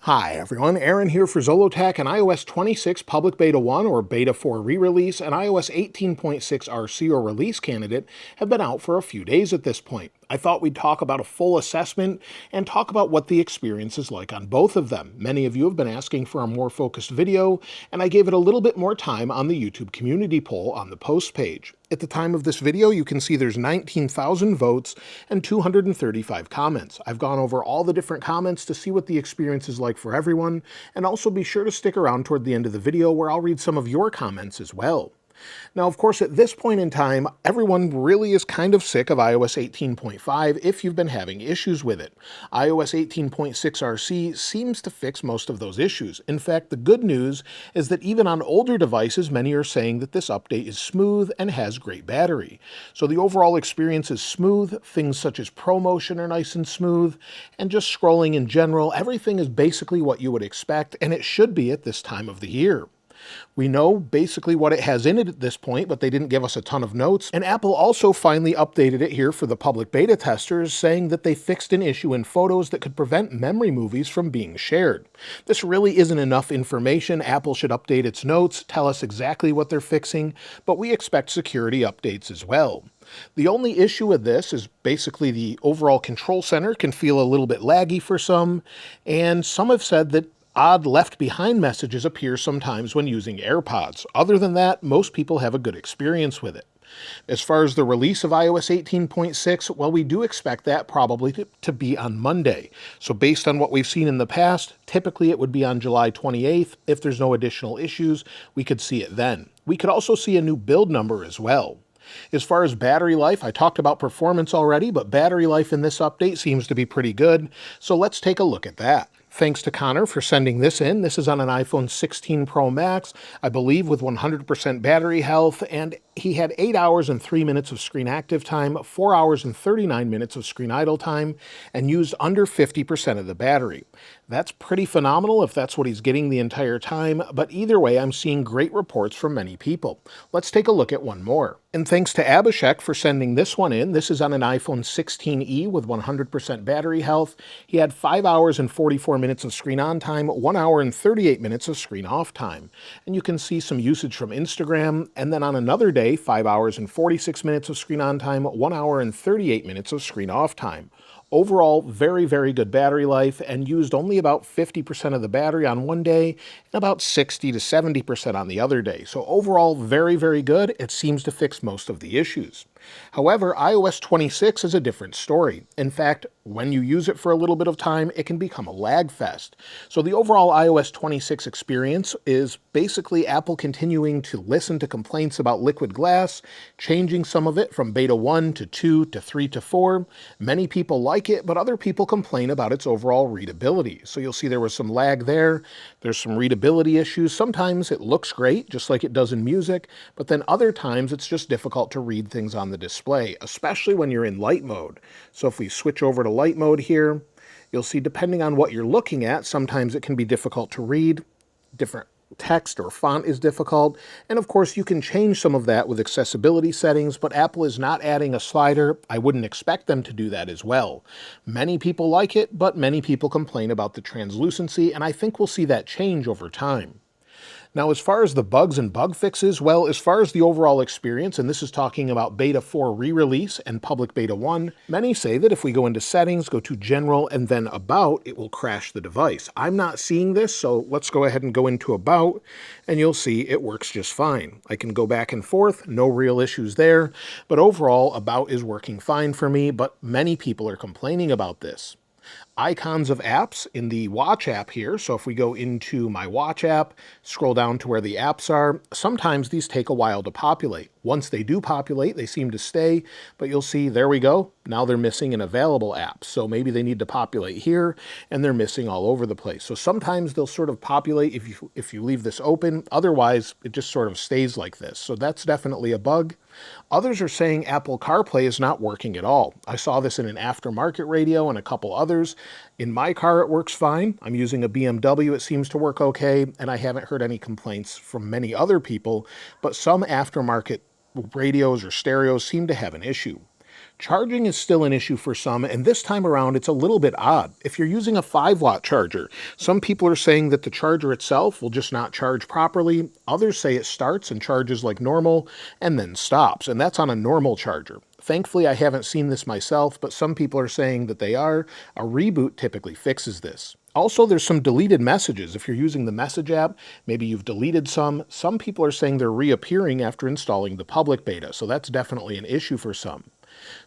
Hi everyone, Aaron here for Zollotech. An iOS 26 Public Beta 1 or Beta 4 re-release and iOS 18.6 RC or release candidate have been out for a few days at this point. I thought we'd talk about a full assessment and talk about what the experience is like on both of them. Many of you have been asking for a more focused video, and I gave it a little bit more time on the YouTube community poll on the post page. At the time of this video, you can see there's 19,000 votes and 235 comments. I've gone over all the different comments to see what the experience is like for everyone, and also be sure to stick around toward the end of the video where I'll read some of your comments as well. Now, of course, at this point in time, everyone really is kind of sick of iOS 18.5 if you've been having issues with it. iOS 18.6 RC seems to fix most of those issues. In fact, the good news is that even on older devices, many are saying that this update is smooth and has great battery. So the overall experience is smooth, things such as ProMotion are nice and smooth, and just scrolling in general, everything is basically what you would expect, and it should be at this time of the year. We know basically what it has in it at this point, but they didn't give us a ton of notes. And Apple also finally updated it here for the public beta testers, saying that they fixed an issue in Photos that could prevent memory movies from being shared. This really isn't enough information. Apple should update its notes, tell us exactly what they're fixing, but we expect security updates as well. The only issue with this is basically the overall control center can feel a little bit laggy for some, and some have said that odd left behind messages appear sometimes when using AirPods. Other than that, most people have a good experience with it. As far as the release of iOS 18.6, well, we do expect that probably to be on Monday. So based on what we've seen in the past, typically it would be on July 28th. If there's no additional issues, we could see it then. We could also see a new build number as well. As far as battery life, I talked about performance already, but battery life in this update seems to be pretty good. So let's take a look at that. Thanks to Connor for sending this in. This is on an iPhone 16 Pro Max, I believe with 100% battery health, and he had 8 hours and 3 minutes of screen active time, 4 hours and 39 minutes of screen idle time, and used under 50% of the battery. That's pretty phenomenal if that's what he's getting the entire time, but either way, I'm seeing great reports from many people. Let's take a look at one more. And thanks to Abhishek for sending this one in. This is on an iPhone 16e with 100% battery health. He had 5 hours and 44 minutes of screen on time, 1 hour and 38 minutes of screen off time. And you can see some usage from Instagram, and then on another day, 5 hours and 46 minutes of screen on time, 1 hour and 38 minutes of screen off time. Overall, very, very good battery life, and used only about 50% of the battery on one day and about 60 to 70% on the other day. So overall, very, very good. It seems to fix most of the issues. However, iOS 26 is a different story. In fact, when you use it for a little bit of time, it can become a lag fest. So the overall iOS 26 experience is basically Apple continuing to listen to complaints about liquid glass, changing some of it from beta 1 to 2 to 3 to 4. Many people like it, but other people complain about its overall readability. So you'll see there was some lag there. There's some readability issues. Sometimes it looks great, just like it does in music, but then other times it's just difficult to read things on the display, especially when you're in light mode. So if we switch over to light mode here, you'll see depending on what you're looking at, sometimes it can be difficult to read. Different text or font is difficult. And of course, you can change some of that with accessibility settings, but Apple is not adding a slider. I wouldn't expect them to do that as well. Many people like it, but many people complain about the translucency, and I think we'll see that change over time. Now, as far as the bugs and bug fixes, well, as far as the overall experience, and this is talking about Beta 4 re-release and Public Beta 1, many say that if we go into Settings, go to General, and then About, it will crash the device. I'm not seeing this, so let's go ahead and go into About, and you'll see it works just fine. I can go back and forth, no real issues there, but overall, About is working fine for me, but many people are complaining about this. Icons of apps in the Watch app here. So if we go into my Watch app, scroll down to where the apps are, sometimes these take a while to populate. Once they do populate, they seem to stay, but you'll see, there we go. Now they're missing an available app. So maybe they need to populate here and they're missing all over the place. So sometimes they'll sort of populate if you leave this open. Otherwise, it just sort of stays like this. So that's definitely a bug. Others are saying Apple CarPlay is not working at all. I saw this in an aftermarket radio and a couple others. In my car, it works fine. I'm using a BMW. It seems to work okay, and I haven't heard any complaints from many other people, but some aftermarket radios or stereos seem to have an issue. Charging is still an issue for some, and this time around it's a little bit odd. If you're using a 5-watt charger, some people are saying that the charger itself will just not charge properly. Others say it starts and charges like normal and then stops, and that's on a normal charger. Thankfully, I haven't seen this myself, but some people are saying that they are. A reboot typically fixes this. Also, there's some deleted messages. If you're using the message app, maybe you've deleted some. Some people are saying they're reappearing after installing the public beta, so that's definitely an issue for some.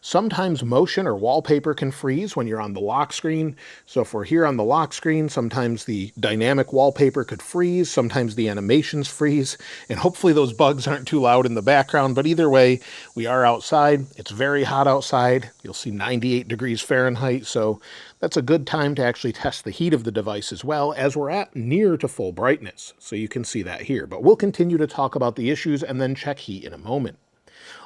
Sometimes motion or wallpaper can freeze when you're on the lock screen. So if we're here on the lock screen, sometimes the dynamic wallpaper could freeze, sometimes the animations freeze, and hopefully those bugs aren't too loud in the background. But either way, we are outside. It's very hot outside. You'll see 98 degrees Fahrenheit, so that's a good time to actually test the heat of the device as well, as we're at near to full brightness. So you can see that here. But we'll continue to talk about the issues and then check heat in a moment.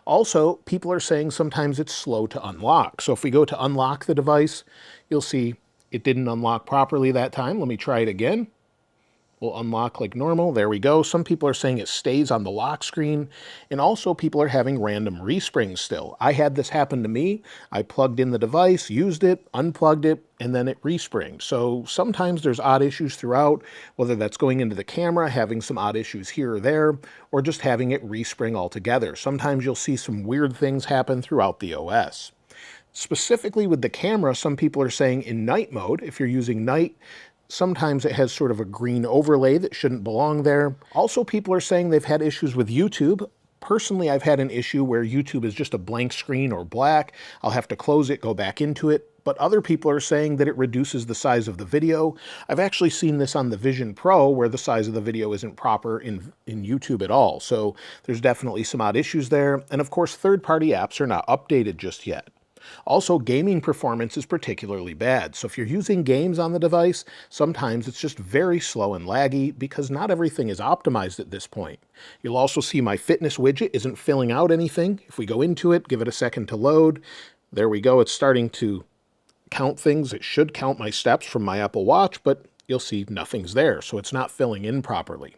Also, people are saying sometimes it's slow to unlock. So if we go to unlock the device, you'll see it didn't unlock properly that time. Let me try it again. We'll unlock like normal. There we go. Some people are saying it stays on the lock screen. And also people are having random resprings still. I had this happen to me. I plugged in the device, used it, unplugged it, and then it respringed. So sometimes there's odd issues throughout, whether that's going into the camera, having some odd issues here or there, or just having it respring altogether. Sometimes you'll see some weird things happen throughout the OS. Specifically with the camera, some people are saying in night mode, if you're using night, sometimes it has sort of a green overlay that shouldn't belong there. Also, people are saying they've had issues with YouTube. Personally, I've had an issue where YouTube is just a blank screen or black. I'll have to close it, go back into it. But other people are saying that it reduces the size of the video. I've actually seen this on the Vision Pro where the size of the video isn't proper in YouTube at all. So there's definitely some odd issues there. And of course, third-party apps are not updated just yet. Also, gaming performance is particularly bad. So if you're using games on the device, sometimes it's just very slow and laggy because not everything is optimized at this point. You'll also see my fitness widget isn't filling out anything. If we go into it, give it a second to load. There we go. It's starting to count things. It should count my steps from my Apple Watch, but you'll see nothing's there. So it's not filling in properly.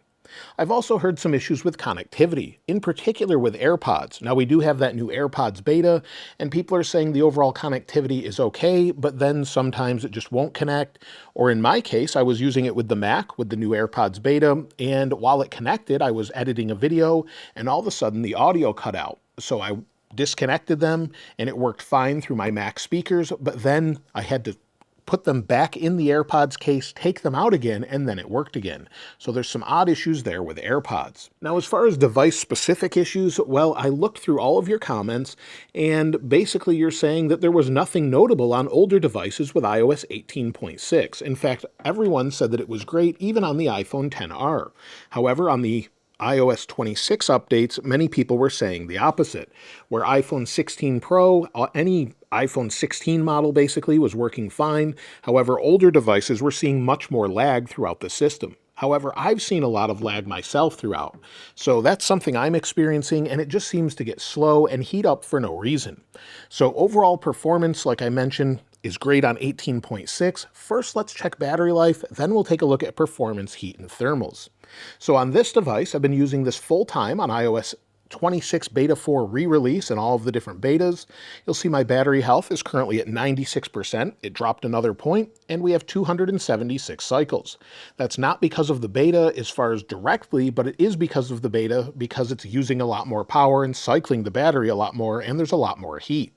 I've also heard some issues with connectivity, in particular with AirPods. Now, we do have that new AirPods beta, and people are saying the overall connectivity is okay, but then sometimes it just won't connect. Or in my case, I was using it with the Mac, with the new AirPods beta, and while it connected, I was editing a video, and all of a sudden the audio cut out. So I disconnected them, and it worked fine through my Mac speakers, but then I had to put them back in the AirPods case, take them out again, and then it worked again. So there's some odd issues there with AirPods. Now, as far as device-specific issues, well, I looked through all of your comments, and basically you're saying that there was nothing notable on older devices with iOS 18.6. In fact, everyone said that it was great, even on the iPhone XR. However, on the iOS 26 updates, many people were saying the opposite, where iPhone 16 Pro, any iPhone 16 model basically was working fine. However, older devices were seeing much more lag throughout the system. However, I've seen a lot of lag myself throughout. So that's something I'm experiencing, and it just seems to get slow and heat up for no reason. So overall performance, like I mentioned, is great on 18.6. First, let's check battery life, then we'll take a look at performance, heat, and thermals. So on this device, I've been using this full time on iOS 26 Beta 4 re-release and all of the different betas. You'll see my battery health is currently at 96%. It dropped another point, and we have 276 cycles. That's not because of the beta as far as directly, but it is because of the beta because it's using a lot more power and cycling the battery a lot more, and there's a lot more heat.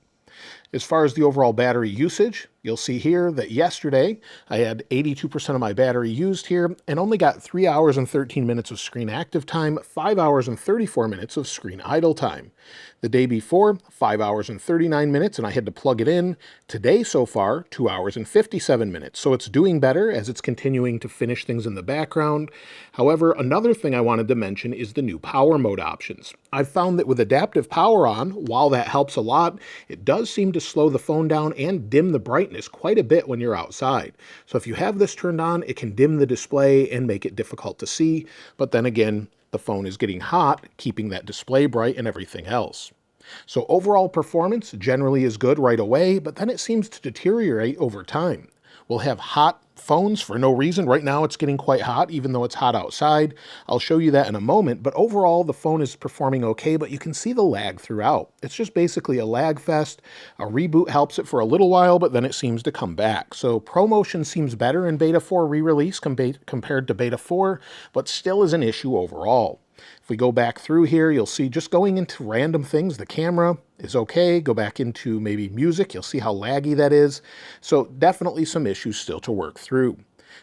As far as the overall battery usage, you'll see here that yesterday I had 82% of my battery used here and only got 3 hours and 13 minutes of screen active time, 5 hours and 34 minutes of screen idle time. The day before, 5 hours and 39 minutes, and I had to plug it in. Today so far, 2 hours and 57 minutes. So it's doing better as it's continuing to finish things in the background. However, another thing I wanted to mention is the new power mode options. I've found that with adaptive power on, while that helps a lot, it does seem to slow the phone down and dim the brightness quite a bit when you're outside. So if you have this turned on, it can dim the display and make it difficult to see. But then again, the phone is getting hot, keeping that display bright and everything else. So overall performance generally is good right away, but then it seems to deteriorate over time. We'll have hot phones for no reason. Right now it's getting quite hot, even though it's hot outside. I'll show you that in a moment, but overall the phone is performing okay, but you can see the lag throughout. It's just basically a lag fest. A reboot helps it for a little while, but then it seems to come back. So ProMotion seems better in Beta 4 re-release compared to Beta 4, but still is an issue overall. If we go back through here, you'll see just going into random things, the camera is okay. Go back into maybe music, you'll see how laggy that is. So definitely some issues still to work through.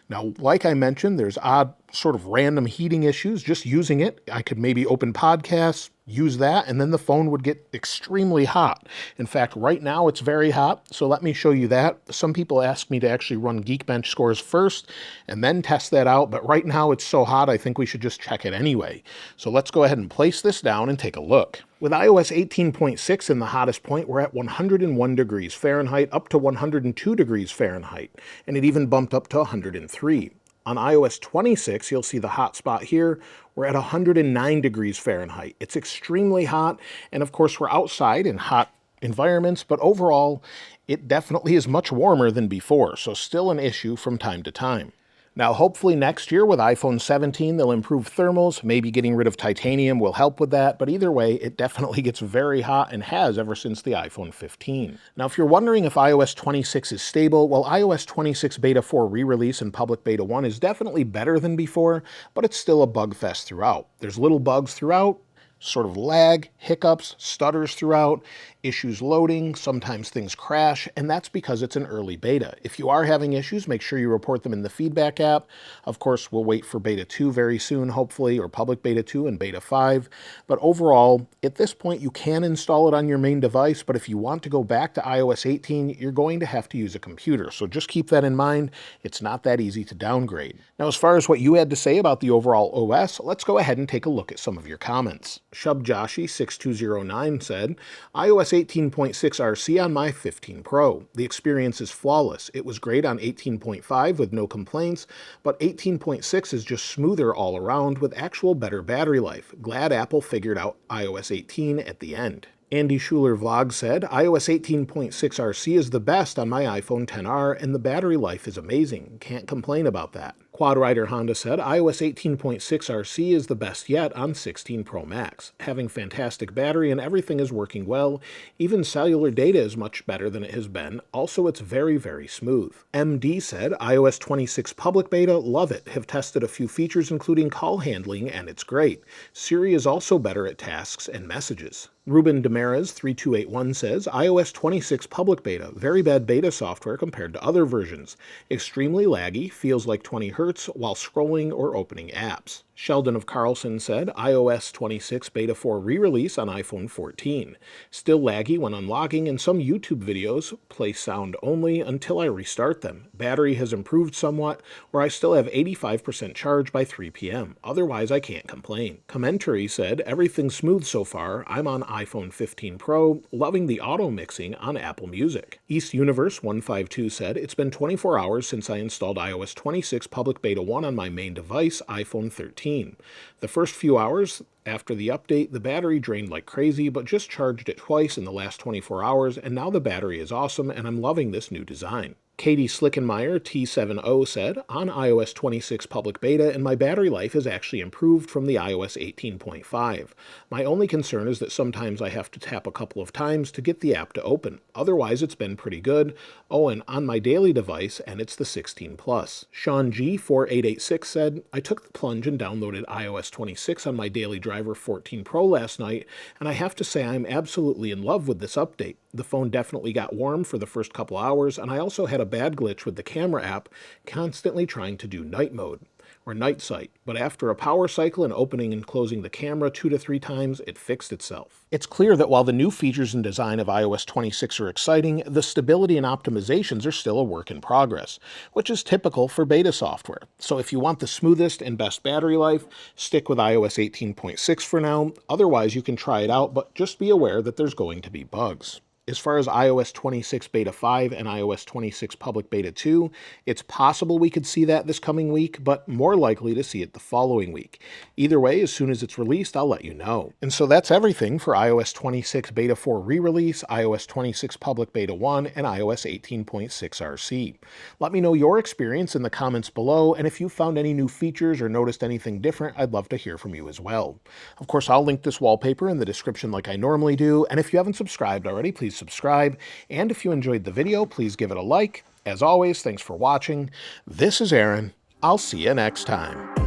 Now, like I mentioned, there's odd sort of random heating issues. Just using it, I could maybe open podcasts, use that, and then the phone would get extremely hot. In fact, right now it's very hot, so let me show you that. Some people ask me to actually run Geekbench scores first and then test that out, but right now it's so hot I think we should just check it anyway. So let's go ahead and place this down and take a look. With iOS 18.6 in the hottest point, we're at 101 degrees Fahrenheit up to 102 degrees Fahrenheit, and it even bumped up to 103. On iOS 26, you'll see the hot spot here. We're at 109 degrees Fahrenheit. It's extremely hot, and of course we're outside in hot environments, but overall, it definitely is much warmer than before, so still an issue from time to time. Now, hopefully next year with iPhone 17, they'll improve thermals. Maybe getting rid of titanium will help with that, but either way, it definitely gets very hot and has ever since the iPhone 15. Now, if you're wondering if iOS 26 is stable, well, iOS 26 Beta 4 re-release and Public Beta 1 is definitely better than before, but it's still a bug fest throughout. There's little bugs throughout, sort of lag, hiccups, stutters throughout, issues loading, sometimes things crash, and that's because it's an early beta. If you are having issues, make sure you report them in the feedback app. Of course, we'll wait for Beta 2 very soon, hopefully, or Public Beta 2 and Beta 5. But overall, at this point, you can install it on your main device, but if you want to go back to iOS 18, you're going to have to use a computer. So just keep that in mind. It's not that easy to downgrade. Now, as far as what you had to say about the overall OS, let's go ahead and take a look at some of your comments. Shubjoshi6209 said, iOS 18.6 RC on my 15 Pro. The experience is flawless. It was great on 18.5 with no complaints, but 18.6 is just smoother all around with actual better battery life. Glad Apple figured out iOS 18 at the end. Andy Schuler Vlog said, iOS 18.6 RC is the best on my iPhone XR and the battery life is amazing. Can't complain about that. Quad Rider Honda said, iOS 18.6 RC is the best yet on 16 Pro Max. Having fantastic battery and everything is working well. Even cellular data is much better than it has been. Also, it's very, very smooth. MD said, iOS 26 public beta, love it. Have tested a few features including call handling and it's great. Siri is also better at tasks and messages. Ruben Demarez 3281 says, iOS 26 public beta, very bad beta software compared to other versions. Extremely laggy, feels like 20 Hz while scrolling or opening apps. Sheldon of Carlson said, iOS 26 Beta 4 re-release on iPhone 14. Still laggy when unlocking and some YouTube videos play sound only until I restart them. Battery has improved somewhat, where I still have 85% charge by 3 p.m. Otherwise, I can't complain. Commentary said, everything's smooth so far. I'm on iPhone 15 Pro, loving the auto mixing on Apple Music. East Universe 152 said, it's been 24 hours since I installed iOS 26 Public Beta 1 on my main device, iPhone 13. The first few hours after the update, the battery drained like crazy, but just charged it twice in the last 24 hours, and now the battery is awesome, and I'm loving this new design. Katie Slickenmeyer T70 said, on iOS 26 public beta, and my battery life has actually improved from the iOS 18.5. My only concern is that sometimes I have to tap a couple of times to get the app to open. Otherwise, it's been pretty good. Oh, and on my daily device, and it's the 16 Plus. Sean G4886 said, I took the plunge and downloaded iOS 26 on my daily driver 14 Pro last night, and I have to say I'm absolutely in love with this update. The phone definitely got warm for the first couple hours, and I also had a bad glitch with the camera app constantly trying to do night mode, or night sight, but after a power cycle and opening and closing the camera 2 to 3 times, it fixed itself. It's clear that while the new features and design of iOS 26 are exciting, the stability and optimizations are still a work in progress, which is typical for beta software. So if you want the smoothest and best battery life, stick with iOS 18.6 for now. Otherwise, you can try it out, but just be aware that there's going to be bugs. As far as iOS 26 Beta 5 and iOS 26 Public Beta 2, it's possible we could see that this coming week, but more likely to see it the following week. Either way, as soon as it's released, I'll let you know. And so that's everything for iOS 26 Beta 4 re-release, iOS 26 Public Beta 1, and iOS 18.6 RC. Let me know your experience in the comments below, and if you found any new features or noticed anything different, I'd love to hear from you as well. Of course, I'll link this wallpaper in the description like I normally do, and if you haven't subscribed already, please subscribe, and if you enjoyed the video, please give it a like. As always, thanks for watching. This is Aaron. I'll see you next time.